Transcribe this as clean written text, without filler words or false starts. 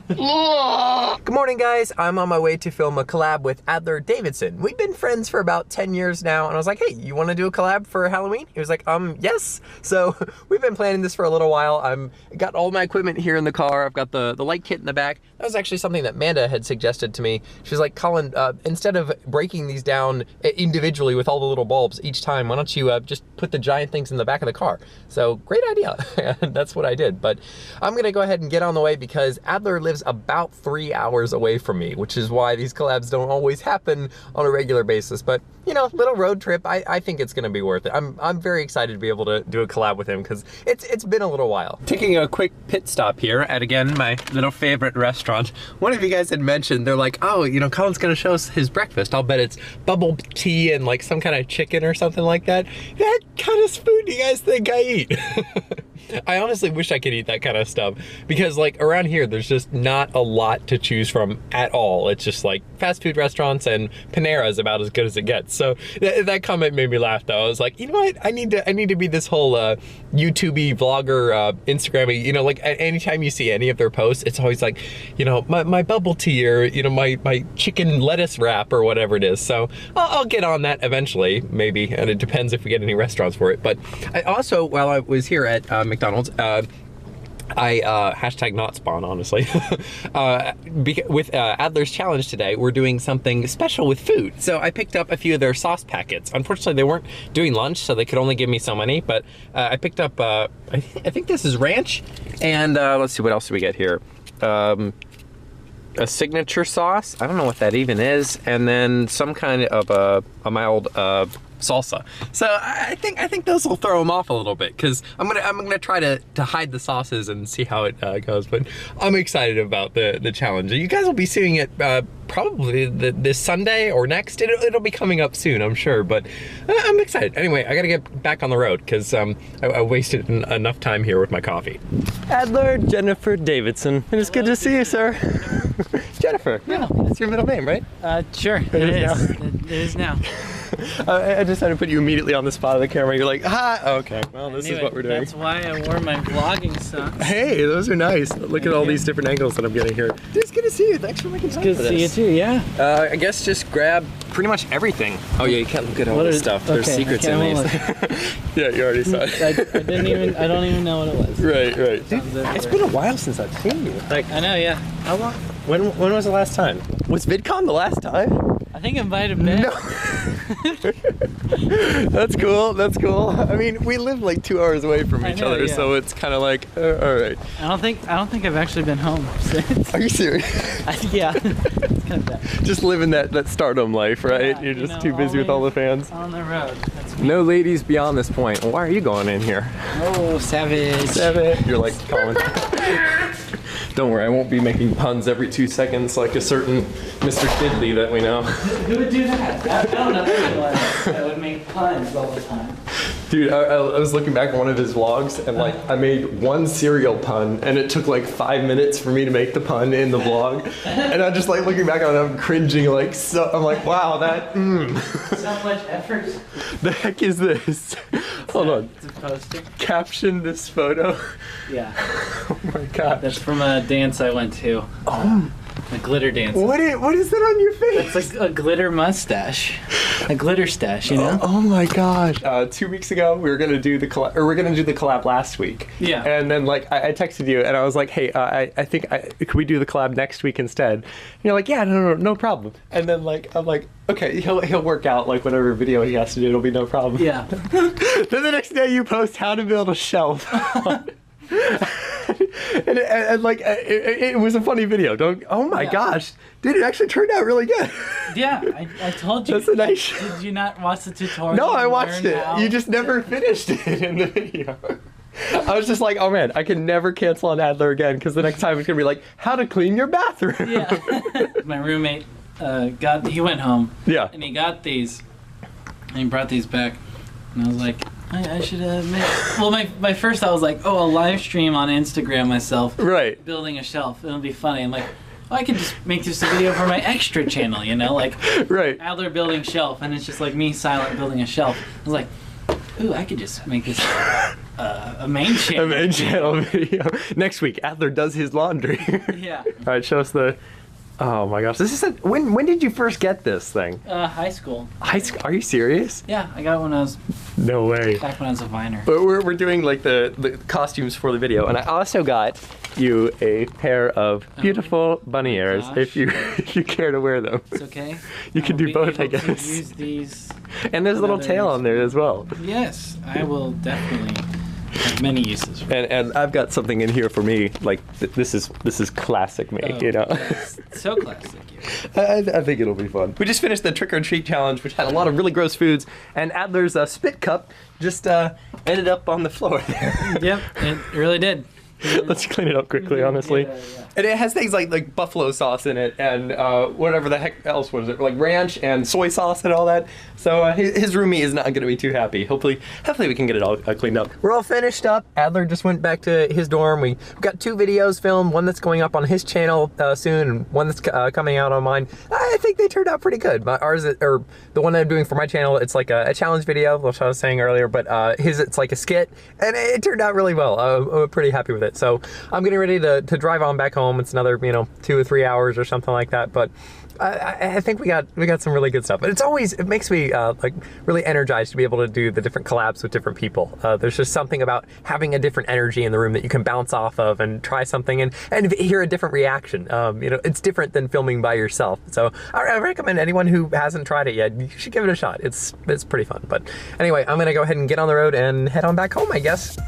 Good morning, guys. I'm on my way to film a collab with Adler Davidson. We've been friends for about 10 years now, and I was like, hey, you want to do a collab for Halloween? He was like, yes. So we've been planning this for a little while. I've got all my equipment here in the car. I've got the light kit in the back. That was actually something that Amanda had suggested to me. She was like, Colin, instead of breaking these down individually with all the little bulbs each time, why don't you just put the giant things in the back of the car? So great idea. That's what I did. But I'm gonna go ahead and get on the way because Adler lives about 3 hours away from me, which is why these collabs don't always happen on a regular basis. But you know, little road trip, I think it's gonna be worth it. I'm very excited to be able to do a collab with him because it's been a little while. Taking a quick pit stop here at, again, my little favorite restaurant. One of you guys had mentioned, they're like, oh, you know, Colin's gonna show us his breakfast. I'll bet it's bubble tea and like some kind of chicken or something like that. That kind of food do you guys think I eat? I honestly wish I could eat that kind of stuff because like around here, there's just not a lot to choose from at all. It's just like fast food restaurants and Panera is about as good as it gets. So that comment made me laugh though. I was like, you know what? I need to be this whole YouTube-y vlogger, Instagram-y, you know, like anytime you see any of their posts, it's always like, you know, my bubble tea or, you know, my chicken lettuce wrap or whatever it is. So I'll get on that eventually, maybe. And it depends if we get any restaurants for it. But I also, while I was here at McDonald's, I hashtag not spawn, honestly. With Adler's challenge today, we're doing something special with food. So I picked up a few of their sauce packets. Unfortunately, they weren't doing lunch, so they could only give me so many, but I picked up, I think this is ranch, and let's see, what else do we get here? A signature sauce, I don't know what that even is, and then some kind of a mild salsa. So I think those will throw them off a little bit because I'm gonna try to hide the sauces and see how it goes. But I'm excited about the challenge. You guys will be seeing it probably this Sunday or next. It'll be coming up soon, I'm sure. But I'm excited. Anyway, I gotta get back on the road because I wasted enough time here with my coffee. Adler Jennifer Davidson. It is good to see you, sir. Jennifer. Yeah, that's your middle name, right? Sure. It is. It is now. I just had to put you immediately on the spot of the camera. You're like, ah, okay, well, this is what we're doing. That's why I wore my vlogging socks. Hey, those are nice. Look at all these different angles that I'm getting here. Dude, it's good to see you. Thanks for making time for this. Good to see you too, yeah. I guess just grab pretty much everything. Oh yeah, you can't look at all this stuff. There's secrets in these. Yeah, you already saw it. I don't even know what it was. Right. Dude, it's been a while since I've seen you. Like, I know, yeah. How long? When was the last time? Was VidCon the last time? I think it might have been. No. That's cool. I mean, we live like 2 hours away from each other, yeah. So it's kind of like, all right. I don't think I've actually been home since. Are you serious? Yeah. It's kind of bad. Just living that stardom life, right? Yeah, You're just too busy with all the fans. On the road. That's me. No ladies beyond this point. Well, why are you going in here? Oh, savage. Savage. You're like Colin. Don't worry, I won't be making puns every 2 seconds like a certain Mr. Diddley that we know. Who would do that? I don't know anyone that would make puns all the time. Dude, I was looking back at one of his vlogs and like I made one cereal pun and it took like 5 minutes for me to make the pun in the vlog. And I'm just like looking back on it, I'm cringing like so. I'm like, wow, that So much effort. The heck is this? Hold on. It's a poster. Caption this photo. Yeah. Oh my god. That's from a dance I went to. A glitter dance. What is that on your face? It's like a glitter mustache. A glitter stash, you know? Oh my gosh. 2 weeks ago, we were gonna do the collab, or we're gonna do the collab last week. Yeah. And then like, I texted you and I was like, hey, I think, could we do the collab next week instead? And you're like, yeah, no problem. And then like, I'm like, okay, he'll work out like whatever video he has to do, it'll be no problem. Yeah. Then the next day you post how to build a shelf. and like it was a funny video. Oh my gosh, dude, it actually turned out really good. Yeah, I told you. That's a nice. Did you not watch the tutorial? No, I watched it. You just never finished it in the video. I was just like, oh man, I can never cancel on Adler again because the next time it's gonna be like how to clean your bathroom. Yeah. My roommate he went home. Yeah. And he got these, and he brought these back, and I was like, I should make. Well, my first thought was like, oh, a live stream on Instagram myself. Right. Building a shelf. It'll be funny. I'm like, oh, I could just make this a video for my extra channel, you know, like right. Adler building shelf, and it's just like me silent building a shelf. I was like, ooh, I could just make this a main channel. A main channel video. Next week, Adler does his laundry. Yeah. All right, show us the. Oh my gosh, this is when did you first get this thing? High school. High school? Are you serious? Yeah, I got it when I was No way. back when I was a viner. But we're doing like the costumes for the video, and I also got you a pair of beautiful bunny ears gosh. if you care to wear them. It's okay. You can I'll do be both, I able to guess. Use these. And there's a little Another tail use. on there as well. Yes, I will definitely have many uses. For it. And I've got something in here for me. Like this is classic me, Oh, you know. yes. So classic. I think it'll be fun. We just finished the trick or treat challenge, which had a lot of really gross foods, and Adler's spit cup just ended up on the floor there. Yep, it really did. Let's clean it up quickly, honestly. Yeah. And it has things like buffalo sauce in it, and whatever the heck else was it, like ranch and soy sauce and all that. So his roomie is not going to be too happy. Hopefully we can get it all cleaned up. We're all finished up. Adler just went back to his dorm. We've got 2 videos filmed, one that's going up on his channel soon, and one that's coming out on mine. I think they turned out pretty good. Or the one I'm doing for my channel, it's like a challenge video, which I was saying earlier, but his, it's like a skit, and it turned out really well. I'm pretty happy with it. So I'm getting ready to drive on back home. It's another, 2 or 3 hours or something like that, but I think we got some really good stuff. But it makes me like really energized to be able to do the different collabs with different people. There's just something about having a different energy in the room that you can bounce off of and try something and hear a different reaction. It's different than filming by yourself. So I recommend anyone who hasn't tried it yet, you should give it a shot. It's pretty fun. But anyway, I'm gonna go ahead and get on the road and head on back home, I guess.